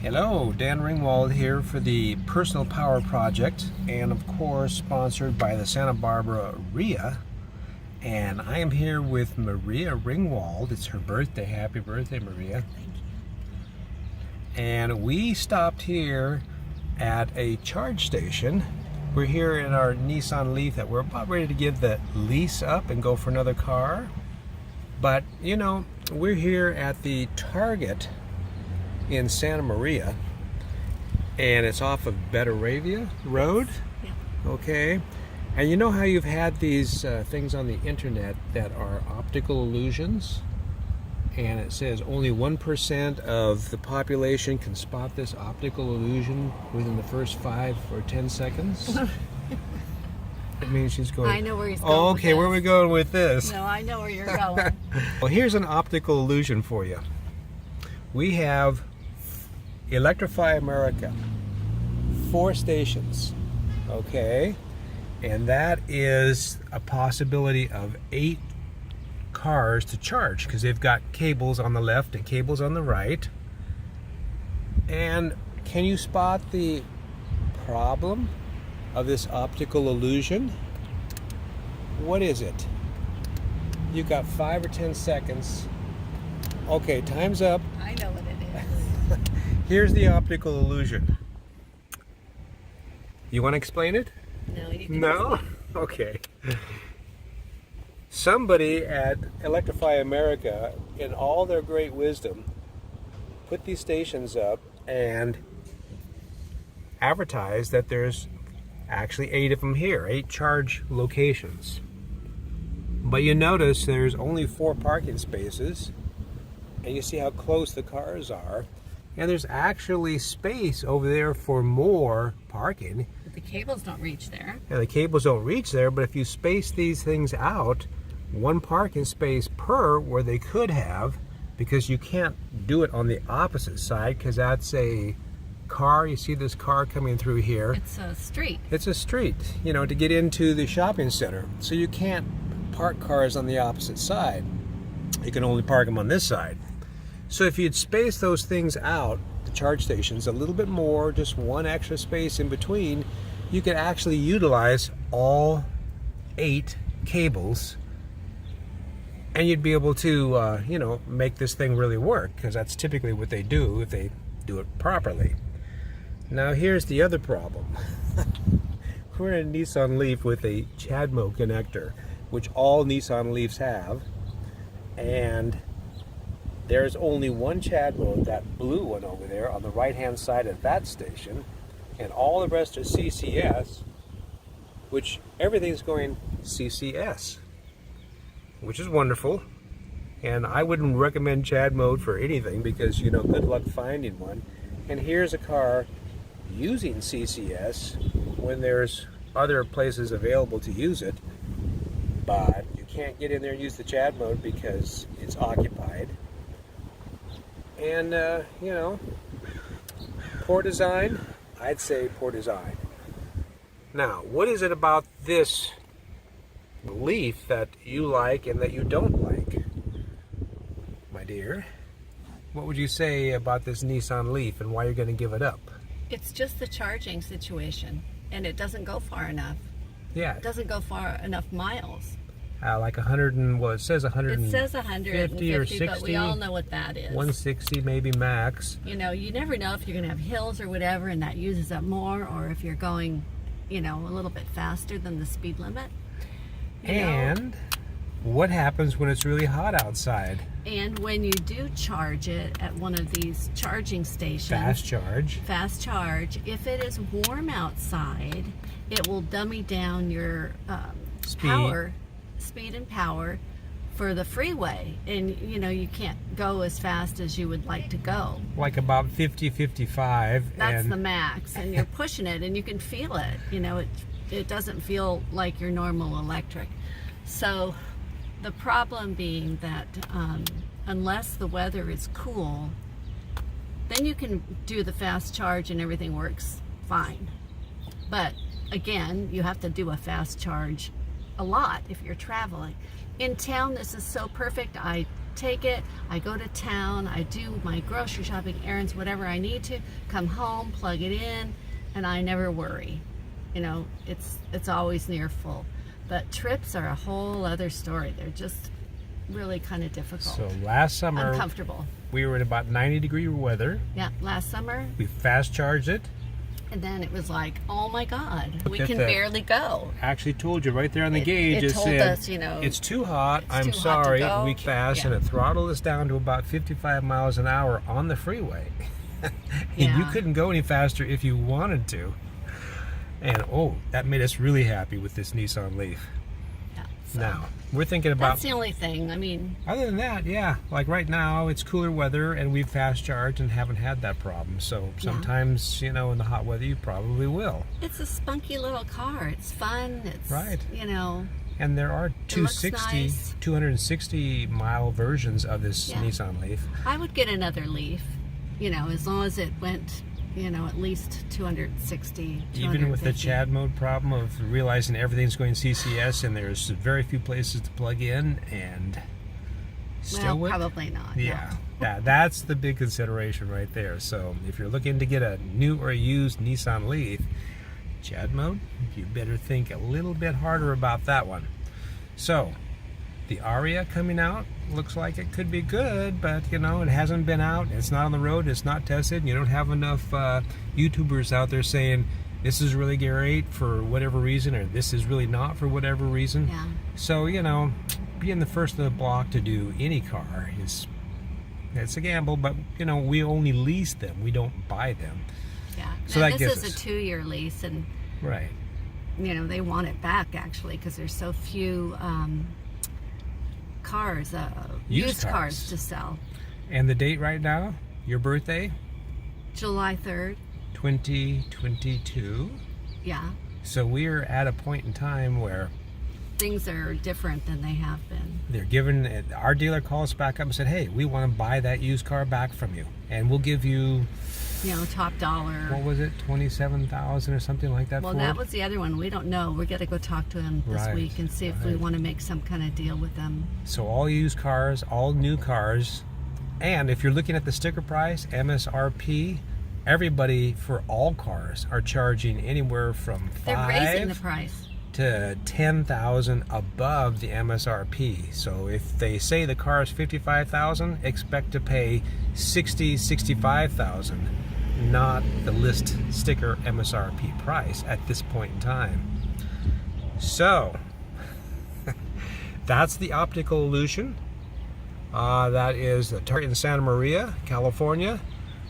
Hello, Dan Ringwald here for the Personal Power Project, and of course sponsored by the Santa Barbara RIA. And I am here with Maria Ringwald. It's her birthday. Happy birthday, Maria. Thank you. And we stopped here at a charge station. We're here in our Nissan Leaf that we're about ready to give the lease up and go for another car. But, you know, we're here at the Target in Santa Maria, and it's off of Betaravia Road. Yeah. Okay, and you know how you've had these things on the internet that are optical illusions, and it says only 1% of the population can spot this optical illusion within the first 5 or 10 seconds. It means she's going. I know where he's going. Oh, okay, with where are we going with this? No, I know where you're going. Well, here's an optical illusion for you. We have Electrify America, 4 stations, okay, and that is a possibility of 8 cars to charge because they've got cables on the left and cables on the right. And can you spot the problem of this optical illusion? What is it? You've got 5 or 10 seconds. Okay, time's up. I know what it is. Here's the optical illusion. You want to explain it? No, you can. No? Okay. Somebody at Electrify America, in all their great wisdom, put these stations up and advertised that there's actually 8 of them here, 8 charge locations. But you notice there's only 4 parking spaces, and you see how close the cars are. And there's actually space over there for more parking. But the cables don't reach there. And the cables don't reach there, but if you space these things out, 1 parking space per where they could have, because you can't do it on the opposite side, because that's a car. You see this car coming through here. It's a street. It's a street, you know, to get into the shopping center. So you can't park cars on the opposite side. You can only park them on this side. So if you'd space those things out, the charge stations, a little bit more, just 1 extra space in between, you could actually utilize all 8 cables, and you'd be able to, you know, make this thing really work, because that's typically what they do if they do it properly. Now here's the other problem. We're in a Nissan Leaf with a Chademo connector, which all Nissan Leafs have, and there's only 1 Chademo, that blue one over there on the right hand side of that station, and all the rest are CCS, which everything's going CCS, which is wonderful. And I wouldn't recommend Chademo for anything because, you know, good luck finding one. And here's a car using CCS when there's other places available to use it, but you can't get in there and use the Chademo because it's occupied. And, you know, poor design? I'd say poor design. Now, what is it about this Leaf that you like and that you don't like, my dear? What would you say about this Nissan Leaf and why you're going to give it up? It's just the charging situation, and it doesn't go far enough. Yeah. It doesn't go far enough miles. Like 100 and, well, it says 150 It says 150 or 60, but we all know what that is. 160 maybe max. You know, you never know if you're going to have hills or whatever, and that uses up more, or if you're going, you know, a little bit faster than the speed limit. And what happens when it's really hot outside? And when you do charge it at one of these charging stations, fast charge, if it is warm outside, it will dummy down your speed and power for the freeway, and you know, you can't go as fast as you would like to go. Like about 50, 55. That's the max, and you're pushing it, and you can feel it. You know, it doesn't feel like your normal electric. So the problem being that unless the weather is cool, then you can do the fast charge and everything works fine. But again, you have to do a fast charge a lot if you're traveling. In town, this is so perfect. I take it, I go to town, I do my grocery shopping, errands, whatever I need to, come home, plug it in, and I never worry. You know, it's always near full. But trips are a whole other story. They're just really kind of difficult. So last summer, uncomfortable. We were in about 90-degree weather. Yeah, last summer. We fast charged it. And then it was like, oh my God, we at can the- barely go. Actually told you right there on the gauge. It told said, us, you know, it's too hot. it's I'm too hot to sorry. go." We fast, Yeah. and it throttled us down to about 55 miles an hour on the freeway. And you Yeah. couldn't go any faster if you wanted to. And oh, that made us really happy with this Nissan Leaf. Yeah, so Now, we're thinking about, that's the only thing. I mean, other than that, yeah, like right now it's cooler weather and we've fast charged and haven't had that problem. So sometimes, you know, in the hot weather you probably will. it's a spunky little car. It's fun. It's, Right. you know, And there are looks nice. 260 mile versions of this Yeah. Nissan Leaf. I would get another Leaf, you know, as long as it went, you know, at least 260, Even with the 250. Chad mode problem of realizing everything's going CCS and there's very few places to plug in, and still Well, would? probably not. Yeah, that's the big consideration right there. So if you're looking to get a new or a used Nissan Leaf, Chad mode, you better think a little bit harder about that one. So the Aria coming out looks like it could be good, but you know, it hasn't been out, it's not on the road, it's not tested, and you don't have enough YouTubers out there saying this is really great for whatever reason, or this is really not for whatever reason. Yeah. So, you know, being the first of the block to do any car it's a gamble, but you know, we only lease them, we don't buy them. Yeah. So Now, that this gives is us- a 2-year lease, and Right. you know, they want it back actually because there's so few cars, used cars cars. to sell. And the date right now, your birthday, July 3rd. 2022. Yeah. So we're at a point in time where Things are different than they have been. they're giving it, our dealer called us back up and said, hey, we want to buy that used car back from you, and we'll give you, You know, top dollar. what was it, 27,000 or something like that. Well, for that it? was the other one. We don't know. We're going to go talk to him this Right, week and see if we right. want to make some kind of deal with them. So all used cars, all new cars, and if you're looking at the sticker price, MSRP, everybody for all cars are charging anywhere from They're raising the 5 price. to 10,000 above the MSRP. So if they say the car is 55,000, expect to pay 65,000, not the list sticker MSRP price at this point in time. So that's the Optical Illusion. That is the Target in Santa Maria, California,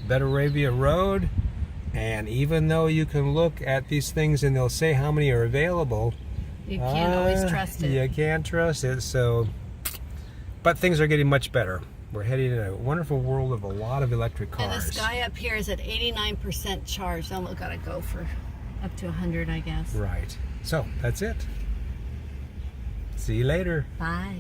Betaravia Road. And even though you can look at these things and they'll say how many are available, You can't always trust it. you can't trust it. So, but things are getting much better. We're heading in a wonderful world of a lot of electric And cars. this guy up here is at 89% charged. Oh, we've got to go for up to 100, I guess. Right. So that's it. See you later. Bye.